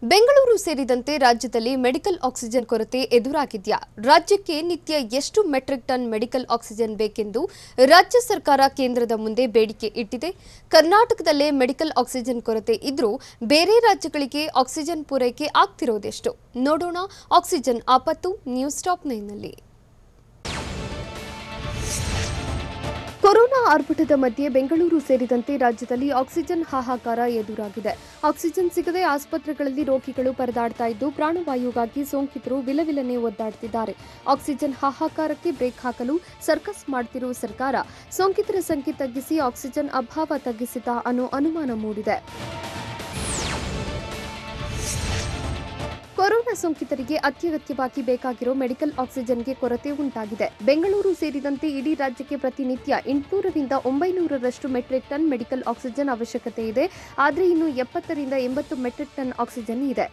ಬೆಂಗಳೂರು ಸೇರಿದಂತೆ ರಾಜ್ಯದಲ್ಲಿ medical oxygen ಕೊರತೆ ಎದುರಾಗಿದೆಯಾ? ರಾಜ್ಯಕ್ಕೆ ನಿತ್ಯ ಎಷ್ಟು ಮೆಟ್ರಿಕ್ ಟನ್ ಮೆಡಿಕಲ್ ಆಕ್ಸಿಜನ್ ಬೇಕೆಂದು ರಾಜ್ಯ ಸರ್ಕಾರ ಕೇಂದ್ರದ ಮುಂದೆ ಬೇಡಿಕೆ ಇಟ್ಟಿದೆ. ಕರ್ನಾಟಕದಲ್ಲೇ ಮೆಡಿಕಲ್ ಆಕ್ಸಿಜನ್ ಕೊರತೆ ಇದ್ರೂ ಬೇರೆ ರಾಜ್ಯಗಳಿಗೆ ಆಕ್ಸಿಜನ್ ಪೂರೈಕೆ ಆಗ್ತಿರೋದೆಷ್ಟು? ನೋಡೋಣ ಆಕ್ಸಿಜನ್ ಆಪತ್ತು ನ್ಯೂಸ್ ಟಾಪ್ 9ನಲ್ಲಿ. ಕೊರೋನಾ ಆರ್ಭಟದ ಮಧ್ಯೆ ಬೆಂಗಳೂರು ಸೇರಿದಂತೆ ರಾಜ್ಯದಲ್ಲಿ ಆಕ್ಸಿಜನ್ ಹಾಹಾಕಾರ ಎದುರಾಗಿದೆ. ಆಕ್ಸಿಜನ್ ಸಿಗದೆ ಆಸ್ಪತ್ರೆಗಳಲ್ಲಿ ರೋಗಿಗಳು ಪರದಾಡ್ತಾ ಇದ್ದು ಪ್ರಾಣವಾಯುಗಾಗಿ ಸೋಂಕಿತರು ವಿಲವಿಲನೆ ಒದ್ದಾಡ್ತಿದ್ದಾರೆ. ಆಕ್ಸಿಜನ್ ಹಾಹಾಕಾರಕ್ಕೆ ಬ್ರೇಕ್ ಹಾಕಲು ಸರ್ಕಸ್ ಮಾಡ್ತಿರುವ ಸರ್ಕಾರ ಸೋಂಕಿತರ ಸಂಖ್ಯೆ ತಗ್ಗಿಸಿ ಆಕ್ಸಿಜನ್ ಅಭಾವ ತಗ್ಗಿಸಿತಾ ಅನ್ನೋ ಅನುಮಾನ ಮೂಡಿದೆ. ಕೊರೋನಾ ಸೋಂಕಿತರಿಗೆ ಅತ್ಯಗತ್ಯವಾಗಿ ಬೇಕಾಗಿರೋ ಮೆಡಿಕಲ್ ಆಕ್ಸಿಜನ್ಗೆ ಕೊರತೆ ಉಂಟಾಗಿದೆ. ಬೆಂಗಳೂರು ಸೇರಿದಂತೆ ಇಡೀ ರಾಜ್ಯಕ್ಕೆ ಪ್ರತಿನಿತ್ಯ 800ರಿಂದ 900ರಷ್ಟು ಮೆಟ್ರಿಕ್ ಟನ್ ಮೆಡಿಕಲ್ ಆಕ್ಸಿಜನ್ ಅವಶ್ಯಕತೆ ಇದೆ. ಆದರೆ ಇನ್ನು 70ರಿಂದ 80 ಮೆಟ್ರಿಕ್ ಟನ್ ಆಕ್ಸಿಜನ್ ಇದೆ.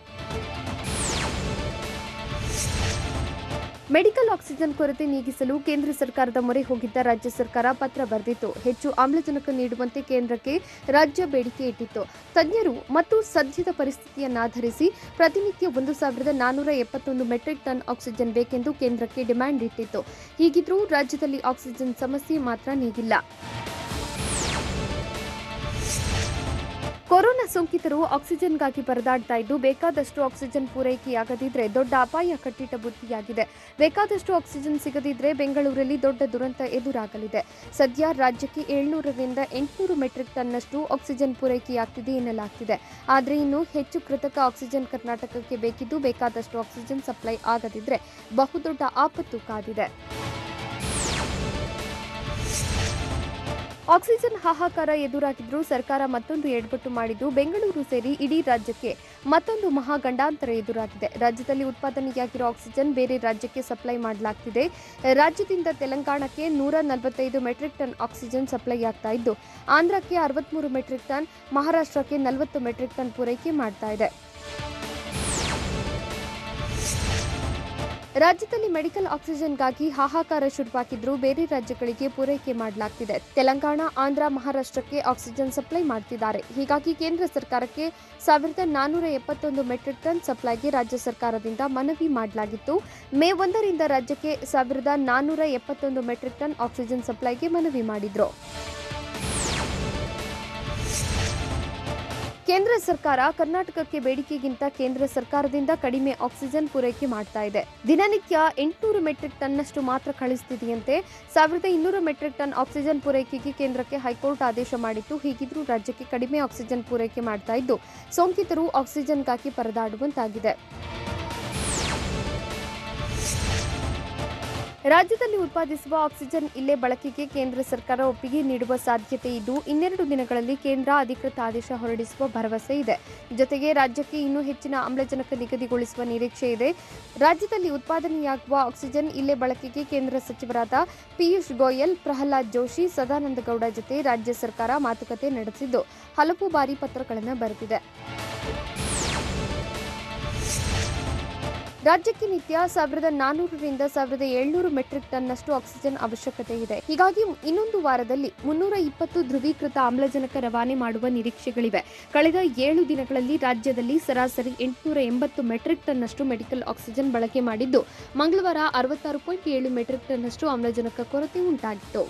ಮೆಡಿಕಲ್ ಆಕ್ಸಿಜನ್ ಕೊರತೆ ನೀಗಿಸಲು ಕೇಂದ್ರ ಸರ್ಕಾರದ ಮೊರೆ ಹೋಗಿದ್ದ ರಾಜ್ಯ ಸರ್ಕಾರ ಪತ್ರ ಬರೆದಿತ್ತು. ಹೆಚ್ಚು ಆಮ್ಲಜನಕ ನೀಡುವಂತೆ ಕೇಂದ್ರಕ್ಕೆ ರಾಜ್ಯ ಬೇಡಿಕೆ ಇಟ್ಟಿತ್ತು. ತಜ್ಞರು ಮತ್ತು ಸದ್ಯದ ಪರಿಸ್ಥಿತಿಯನ್ನಾಧರಿಸಿ ಪ್ರತಿನಿತ್ಯ 1471 ಮೆಟ್ರಿಕ್ ಟನ್ ಆಕ್ಸಿಜನ್ ಬೇಕೆಂದು ಕೇಂದ್ರಕ್ಕೆ ಡಿಮ್ಯಾಂಡ್ ಇಟ್ಟಿತ್ತು. ಹೀಗಿದ್ರೂ ರಾಜ್ಯದಲ್ಲಿ ಆಕ್ಸಿಜನ್ ಸಮಸ್ಯೆ ಮಾತ್ರ ನೀಗಿಲ್ಲ. ಕೊರೋನಾ ಸೋಂಕಿತರು ಆಕ್ಸಿಜನ್ಗಾಗಿ ಪರದಾಡ್ತಾ ಇದ್ದು ಬೇಕಾದಷ್ಟು ಆಕ್ಸಿಜನ್ ಪೂರೈಕೆಯಾಗದಿದ್ರೆ ದೊಡ್ಡ ಅಪಾಯ ಕಟ್ಟಿಟ್ಟ ಬುತ್ತಿಯಾಗಿದೆ. ಬೇಕಾದಷ್ಟು ಆಕ್ಸಿಜನ್ ಸಿಗದಿದ್ರೆ ಬೆಂಗಳೂರಲ್ಲಿ ದೊಡ್ಡ ದುರಂತ ಎದುರಾಗಲಿದೆ. ಸದ್ಯ ರಾಜ್ಯಕ್ಕೆ 700ರಿಂದ 800 ಮೆಟ್ರಿಕ್ ಟನ್ನಷ್ಟು ಆಕ್ಸಿಜನ್ ಪೂರೈಕೆಯಾಗ್ತಿದೆ ಎನ್ನಲಾಗ್ತಿದೆ. ಆದರೆ ಇನ್ನು ಹೆಚ್ಚು ಕೃತಕ ಆಕ್ಸಿಜನ್ ಕರ್ನಾಟಕಕ್ಕೆ ಬೇಕಿದ್ದು ಬೇಕಾದಷ್ಟು ಆಕ್ಸಿಜನ್ ಸಪ್ಲೈ ಆಗದಿದ್ರೆ ಬಹುದೊಡ್ಡ ಆಪತ್ತು ಕಾದಿದೆ. ಆಕ್ಸಿಜನ್ ಹಾಹಾಕಾರ ಎದುರಾಗಿದ್ರೂ ಸರ್ಕಾರ ಮತ್ತೊಂದು ಎಡವಟ್ಟು ಮಾಡಿದ್ದು ಬೆಂಗಳೂರು ಸೇರಿ ಇಡೀ ರಾಜ್ಯಕ್ಕೆ ಮತ್ತೊಂದು ಮಹಾ ಗಂಡಾಂತರ ಎದುರಾಗಿದೆ. ರಾಜ್ಯದಲ್ಲಿ ಉತ್ಪಾದನೆಯಾಗಿರೋ ಆಕ್ಸಿಜನ್ ಬೇರೆ ರಾಜ್ಯಕ್ಕೆ ಸಪ್ಲೈ ಮಾಡಲಾಗ್ತಿದೆ. ರಾಜ್ಯದಿಂದ ತೆಲಂಗಾಣಕ್ಕೆ 145 ಮೆಟ್ರಿಕ್ ಟನ್ ಆಕ್ಸಿಜನ್ ಸಪ್ಲೈ ಆಗ್ತಾ ಇದ್ದು ಆಂಧ್ರಕ್ಕೆ 63 ಮೆಟ್ರಿಕ್ ಟನ್, ಮಹಾರಾಷ್ಟ್ರಕ್ಕೆ 40 ಮೆಟ್ರಿಕ್ ಟನ್ ಪೂರೈಕೆ ಮಾಡ್ತಾ ಇದೆ. ರಾಜ್ಯದಲ್ಲಿ ಮೆಡಿಕಲ್ ಆಕ್ಸಿಜನ್ಗಾಗಿ ಹಾಹಾಕಾರ ಶುರುವಾಗಿದ್ರೂ ಬೇರೆ ರಾಜ್ಯಗಳಿಗೆ ಪೂರೈಕೆ ಮಾಡಲಾಗ್ತಿದೆ. ತೆಲಂಗಾಣ, ಆಂಧ್ರ, ಮಹಾರಾಷ್ಟ್ರಕ್ಕೆ ಆಕ್ಸಿಜನ್ ಸಪ್ಲೈ ಮಾಡ್ತಿದ್ದಾರೆ. ಹೀಗಾಗಿ ಕೇಂದ್ರ ಸರ್ಕಾರಕ್ಕೆ 1471 ಮೆಟ್ರಿಕ್ ಟನ್ ಸಪ್ಲೈಗೆ ರಾಜ್ಯ ಸರ್ಕಾರದಿಂದ ಮನವಿ ಮಾಡಲಾಗಿತ್ತು. ಮೇ 1ರಿಂದ ರಾಜ್ಯಕ್ಕೆ 1471 ಮೆಟ್ರಿಕ್ ಟನ್ ಆಕ್ಸಿಜನ್ ಸಪ್ಲೈಗೆ ಮನವಿ ಮಾಡಿದ್ರು. ಕೇಂದ್ರ ಸರ್ಕಾರ ಕರ್ನಾಟಕಕ್ಕೆ ಬೇಡಿಕೆಗಿಂತ ಕೇಂದ್ರ ಸರ್ಕಾರದಿಂದ ಕಡಿಮೆ ಆಕ್ಸಿಜನ್ ಪೂರೈಕೆ ಮಾಡ್ತಾ ಇದೆ. ದಿನನಿತ್ಯ 800 ಮೆಟ್ರಿಕ್ ಟನ್ನಷ್ಟು ಮಾತ್ರ ಕಳಿಸುತ್ತಿದೆಯಂತೆ. 1200 ಮೆಟ್ರಿಕ್ ಟನ್ ಆಕ್ಸಿಜನ್ ಪೂರೈಕೆಗೆ ಕೇಂದ್ರಕ್ಕೆ ಹೈಕೋರ್ಟ್ ಆದೇಶ ಮಾಡಿತ್ತು. ಹೀಗಿದ್ರೂ ರಾಜ್ಯಕ್ಕೆ ಕಡಿಮೆ ಆಕ್ಸಿಜನ್ ಪೂರೈಕೆ ಮಾಡ್ತಾ ಇದ್ದು ಸೋಂಕಿತರು ಆಕ್ಸಿಜನ್ಗಾಗಿ ಪರದಾಡುವಂತಾಗಿದೆ. ರಾಜ್ಯದಲ್ಲಿ ಉತ್ಪಾದಿಸುವ ಆಕ್ಸಿಜನ್ ಇಲ್ಲೇ ಬಳಕೆಗೆ ಕೇಂದ್ರ ಸರ್ಕಾರ ಒಪ್ಪಿಗೆ ನೀಡುವ ಸಾಧ್ಯತೆ ಇದ್ದು 2 ದಿನಗಳಲ್ಲಿ ಕೇಂದ್ರ ಅಧಿಕೃತ ಆದೇಶ ಹೊರಡಿಸುವ ಭರವಸೆ ಇದೆ. ಜೊತೆಗೆ ರಾಜ್ಯಕ್ಕೆ ಇನ್ನೂ ಹೆಚ್ಚಿನ ಆಮ್ಲಜನಕ ನಿಗದಿಗೊಳಿಸುವ ನಿರೀಕ್ಷೆ ಇದೆ. ರಾಜ್ಯದಲ್ಲಿ ಉತ್ಪಾದನೆಯಾಗುವ ಆಕ್ಸಿಜನ್ ಇಲ್ಲೇ ಬಳಕೆಗೆ ಕೇಂದ್ರ ಸಚಿವರಾದ ಪಿಯೂಷ್ ಗೋಯಲ್, ಪ್ರಹ್ಲಾದ್ ಜೋಶಿ, ಸದಾನಂದ ಗೌಡ ಜೊತೆ ರಾಜ್ಯ ಸರ್ಕಾರ ಮಾತುಕತೆ ನಡೆಸಿದ್ದು ಹಲವು ಬಾರಿ ಪತ್ರಗಳನ್ನು ಬರೆದಿದೆ. ರಾಜ್ಯಕ್ಕೆ ನಿತ್ಯ 1400ರಿಂದ 1700 ಮೆಟ್ರಿಕ್ ಟನ್ನಷ್ಟು ಆಕ್ಸಿಜನ್ ಅವಶ್ಯಕತೆ ಇದೆ. ಹೀಗಾಗಿ ಇನ್ನೊಂದು ವಾರದಲ್ಲಿ 320 ಧ್ರುವೀಕೃತ ಆಮ್ಲಜನಕ ರವಾನೆ ಮಾಡುವ ನಿರೀಕ್ಷೆಗಳಿವೆ. ಕಳೆದ 7 ದಿನಗಳಲ್ಲಿ ರಾಜ್ಯದಲ್ಲಿ ಸರಾಸರಿ 880 ಮೆಟ್ರಿಕ್ ಟನ್ನಷ್ಟು ಮೆಡಿಕಲ್ ಆಕ್ಸಿಜನ್ ಬಳಕೆ ಮಾಡಿದ್ದು ಮಂಗಳವಾರ 66.7 ಮೆಟ್ರಿಕ್ ಟನ್ನಷ್ಟು ಆಮ್ಲಜನಕ ಕೊರತೆ ಉಂಟಾಗಿತ್ತು.